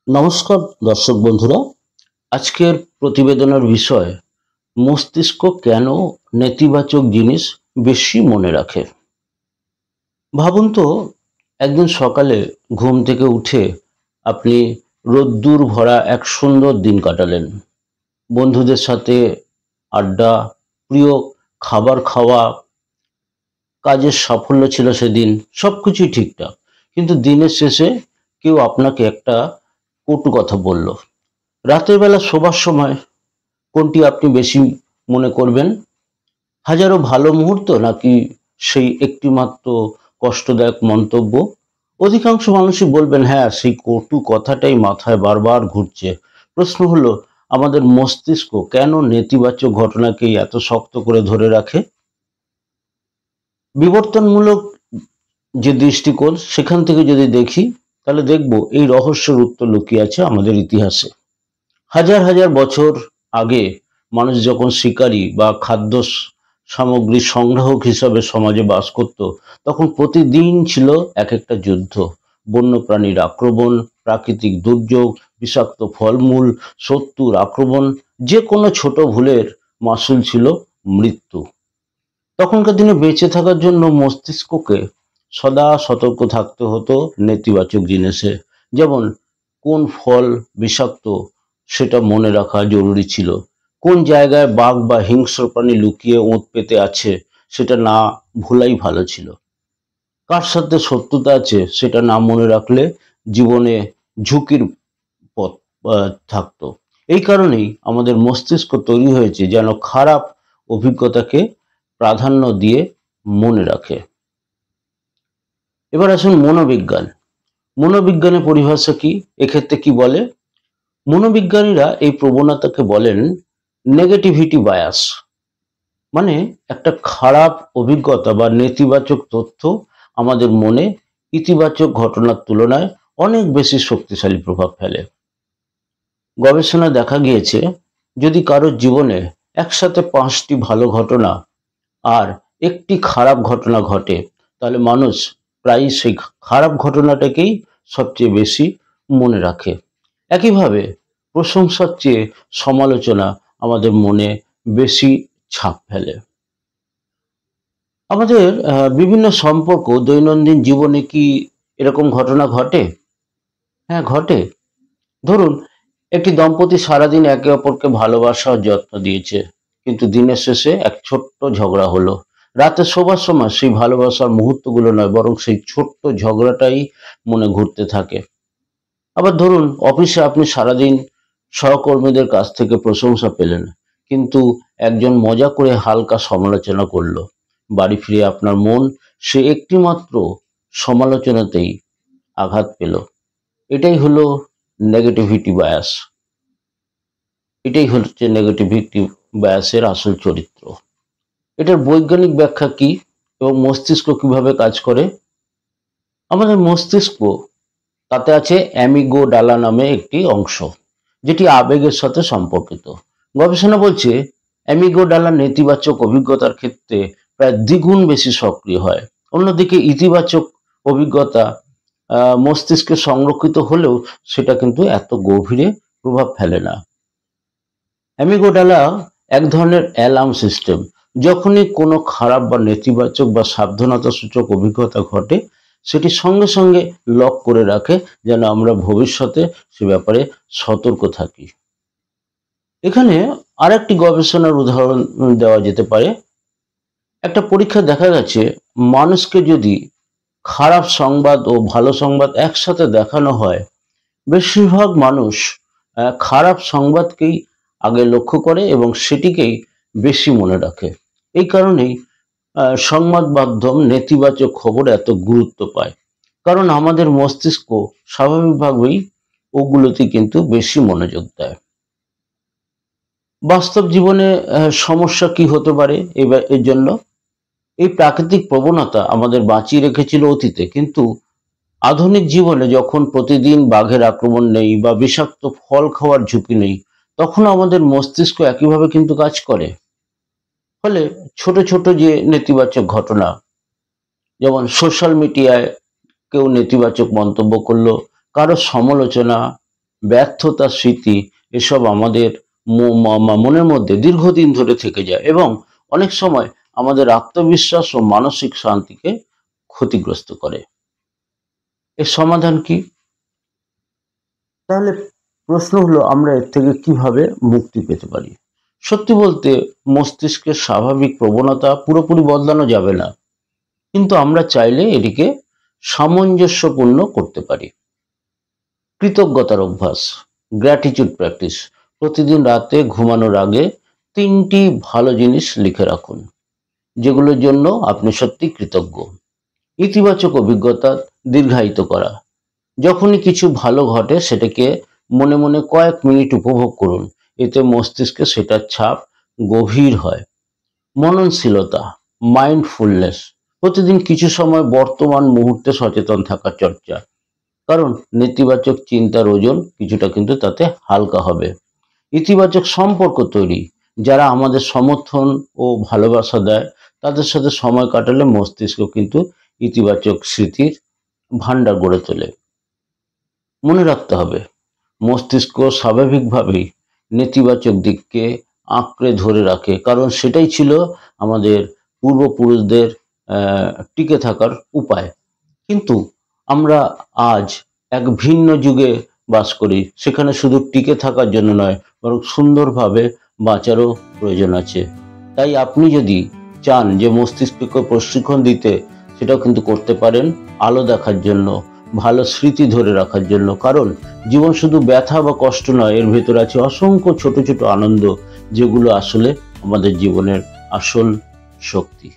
নমস্কার দর্শক বন্ধুরা, আজকের প্রতিবেদনের বিষয় মস্তিষ্ক কেন নেতিবাচক জিনিস বেশি মনে রাখে। ভাবুন তো, একদিন সকালে ঘুম থেকে উঠে আপনি রোদ্দুর ভরা এক সুন্দর দিন কাটালেন। বন্ধুদের সাথে আড্ডা, প্রিয় খাবার খাওয়া, কাজের সাফল্য ছিল সেদিন, সবকিছুই ঠিকঠাক। কিন্তু দিনের শেষে কেউ আপনাকে একটা কটু কথা বলল। রাতের বেলা শোবার সময় কোনটি আপনি বেশি মনে করবেন? হাজারো ভালো মুহূর্ত নাকি সেই একটি মাত্র কষ্টদায়ক মন্তব্য? অধিকাংশ মানুষই বলবেন হ্যাঁ, সেই কটু কথাটাই মাথায় বারবার ঘুরছে। প্রশ্ন হলো, আমাদের মস্তিষ্ক কেন নেতিবাচক ঘটনাকেই এত শক্ত করে ধরে রাখে? বিবর্তনমূলক যে দৃষ্টিকোণ, সেখান থেকে যদি দেখি, তাহলে দেখব এই রহস্যের উত্তর লুকিয়ে আছে আমাদের ইতিহাসে। হাজার হাজার বছর আগে মানুষ যখন শিকারী বা খাদ্য সামগ্রী সংগ্রাহক হিসাবে সমাজে বাস করত, তখন প্রতিদিন ছিল এক একটা যুদ্ধ। বন্যপ্রাণীর আক্রমণ, প্রাকৃতিক দুর্যোগ, বিষাক্ত ফলমূল, শত্রুর আক্রমণ, যে কোনো ছোট ভুলের মাসুল ছিল মৃত্যু। তখনকার দিনে বেঁচে থাকার জন্য মস্তিষ্ককে সদা সতর্ক থাকতে হতো নেতিবাচক জিনিসে। যেমন কোন ফল বিষাক্ত সেটা মনে রাখা জরুরি ছিল। কোন জায়গায় বাঘ বা হিংস্র প্রাণী লুকিয়ে ওঁত পেতে আছে সেটা না ভুলাই ভালো ছিল। কার সাথে শত্রুতা আছে সেটা না মনে রাখলে জীবনে ঝুঁকির পথ থাকতো। এই কারণেই আমাদের মস্তিষ্ক তৈরি হয়েছে যেন খারাপ অভিজ্ঞতাকে প্রাধান্য দিয়ে মনে রাখে। এবার আসুন মনোবিজ্ঞান। মনোবিজ্ঞানের পরিভাষা কি, এক্ষেত্রে কি বলে? মনোবিজ্ঞানীরা এই প্রবণতাকে বলেন নেগেটিভিটি বায়াস। মানে একটা খারাপ অভিজ্ঞতা বা নেতিবাচক তথ্য আমাদের মনে ইতিবাচক ঘটনার তুলনায় অনেক বেশি শক্তিশালী প্রভাব ফেলে। গবেষণায় দেখা গিয়েছে, যদি কারোর জীবনে একসাথে 5টি ভালো ঘটনা আর একটি খারাপ ঘটনা ঘটে, তাহলে মানুষ প্রায়ই সেই খারাপ ঘটনাটাকেই সবচেয়ে বেশি মনে রাখে। একইভাবে প্রশংসার চেয়ে সমালোচনা আমাদের মনে বেশি ছাপ ফেলে। আমাদের বিভিন্ন সম্পর্ক, দৈনন্দিন জীবনে কি এরকম ঘটনা ঘটে? হ্যাঁ, ঘটে। ধরুন, একটি দম্পতি সারাদিন একে অপরকে ভালোবাসা ও যত্ন দিয়েছে, কিন্তু দিনের শেষে এক ছোট্ট ঝগড়া হলো। রাতে শোবার সময় সেই ভালোবাসার মুহূর্তগুলো নয়, বরং সেই ছোট্ট ঝগড়াটাই মনে ঘুরতে থাকে। আবার ধরুন, অফিসে আপনি সারাদিন সহকর্মীদের কাছ থেকে প্রশংসা পেলেন, কিন্তু একজন মজা করে হালকা সমালোচনা করলো। বাড়ি ফিরে আপনার মন সে একটি মাত্র সমালোচনাতেই আঘাত পেল। এটাই হলো নেগেটিভিটি বায়াস। এটাই হচ্ছে নেগেটিভিটি বায়াসের আসল চরিত্র। এটার বৈজ্ঞানিক ব্যাখ্যা কি এবং মস্তিষ্ক কিভাবে কাজ করে? আমাদের মস্তিষ্ক, তাতে আছে অ্যামিগোডালা নামে একটি অংশ, যেটি আবেগের সাথে সম্পর্কিত। গবেষণা বলছে অ্যামিগোডালা নেতিবাচক অভিজ্ঞতার ক্ষেত্রে প্রায় দ্বিগুণ বেশি সক্রিয় হয়। অন্যদিকে ইতিবাচক অভিজ্ঞতা মস্তিষ্কে সংরক্ষিত হলেও সেটা কিন্তু এত গভীরে প্রভাব ফেলে না। অ্যামিগোডালা এক ধরনের অ্যালার্ম সিস্টেম। যখনই কোনো খারাপ বা নেতিবাচক বা সাবধানতা সূচক অভিজ্ঞতা ঘটে, সেটি সঙ্গে সঙ্গে লক করে রাখে, যেন আমরা ভবিষ্যতে সে ব্যাপারে সতর্ক থাকি। এখানে আরেকটি গবেষণার উদাহরণ দেওয়া যেতে পারে। একটা পরীক্ষায় দেখা গেছে, মানুষকে যদি খারাপ সংবাদ ও ভালো সংবাদ একসাথে দেখানো হয়, বেশিরভাগ মানুষ খারাপ সংবাদকেই আগে লক্ষ্য করে এবং সেটিকেই বেশি মনে রাখে। এই কারণেই সংবাদ মাধ্যম নেতিবাচক খবর এত গুরুত্ব পায়, কারণ আমাদের মস্তিষ্ক স্বাভাবিকভাবেই ওগুলোতে কিন্তু বেশি মনোযোগ দেয়। বাস্তব জীবনে সমস্যা কি হতে পারে এর জন্য? এই প্রাকৃতিক প্রবণতা আমাদের বাঁচিয়ে রেখেছিল অতীতে, কিন্তু আধুনিক জীবনে যখন প্রতিদিন বাঘের আক্রমণ নেই বা বিষাক্ত ফল খাওয়ার ঝুঁকি নেই, তখন আমাদের মস্তিষ্ক একইভাবে কিন্তু কাজ করে। ফলে ছোট ছোট যে নেতিবাচক ঘটনা, যেমন সোশ্যাল মিডিয়ায় কেউ নেতিবাচক মন্তব্য করলো, কারো সমালোচনা, ব্যর্থতা, স্মৃতি এসব আমাদের মনের মধ্যে দীর্ঘদিন ধরে থেকে যায় এবং অনেক সময় আমাদের আত্মবিশ্বাস ও মানসিক শান্তিকে ক্ষতিগ্রস্ত করে। এর সমাধান কি? তাহলে প্রশ্ন হলো, আমরা এর থেকে কিভাবে মুক্তি পেতে পারি? সত্যি বলতে মস্তিষ্কের স্বাভাবিক প্রবণতা পুরোপুরি বদলানো যাবে না, কিন্তু আমরা চাইলে এটিকে সামঞ্জস্যপূর্ণ করতে পারি। কৃতজ্ঞতার অভ্যাস, গ্র্যাটিটিউড প্র্যাকটিস। প্রতিদিন রাতে ঘুমানোর আগে 3টি ভালো জিনিস লিখে রাখুন যেগুলোর জন্য আপনি সত্যি কৃতজ্ঞ। ইতিবাচক অভিজ্ঞতা দীর্ঘায়িত করা। যখনই কিছু ভালো ঘটে সেটাকে মনে মনে কয়েক মিনিট উপভোগ করুন, এতে মস্তিষ্কে সেটার ছাপ গভীর হয়। মননশীলতা, মাইন্ডফুলনেস। প্রতিদিন কিছু সময় বর্তমান মুহূর্তে সচেতন থাকার চর্চা, কারণ নেতিবাচক চিন্তার ওজন কিছুটা কিন্তু তাতে হালকা হবে। ইতিবাচক সম্পর্ক তৈরি, যারা আমাদের সমর্থন ও ভালোবাসা দেয় তাদের সাথে সময় কাটালে মস্তিষ্ক কিন্তু ইতিবাচক স্মৃতির ভান্ডার গড়ে তোলে। মনে রাখতে হবে, মস্তিষ্ক স্বাভাবিকভাবেই নেতিবাচক দিককে আঁকড়ে ধরে রাখে, কারণ সেটাই ছিল আমাদের পূর্বপুরুষদের টিকে থাকার উপায়। কিন্তু আমরা আজ এক ভিন্ন যুগে বাস করি, সেখানে শুধু টিকে থাকার জন্য নয়, বরং সুন্দরভাবে বাঁচারও প্রয়োজন আছে। তাই আপনি যদি চান যে মস্তিষ্ককে প্রশিক্ষণ দিতে, সেটাও কিন্তু করতে পারেন আলো দেখার জন্য, ভালো স্মৃতি ধরে রাখার জন্য। কারণ জীবন শুধু ব্যথা বা কষ্ট নয়, এর ভেতরে আছে অসংখ্য ছোট ছোট আনন্দ, যেগুলো আসলে আমাদের জীবনের আসল শক্তি।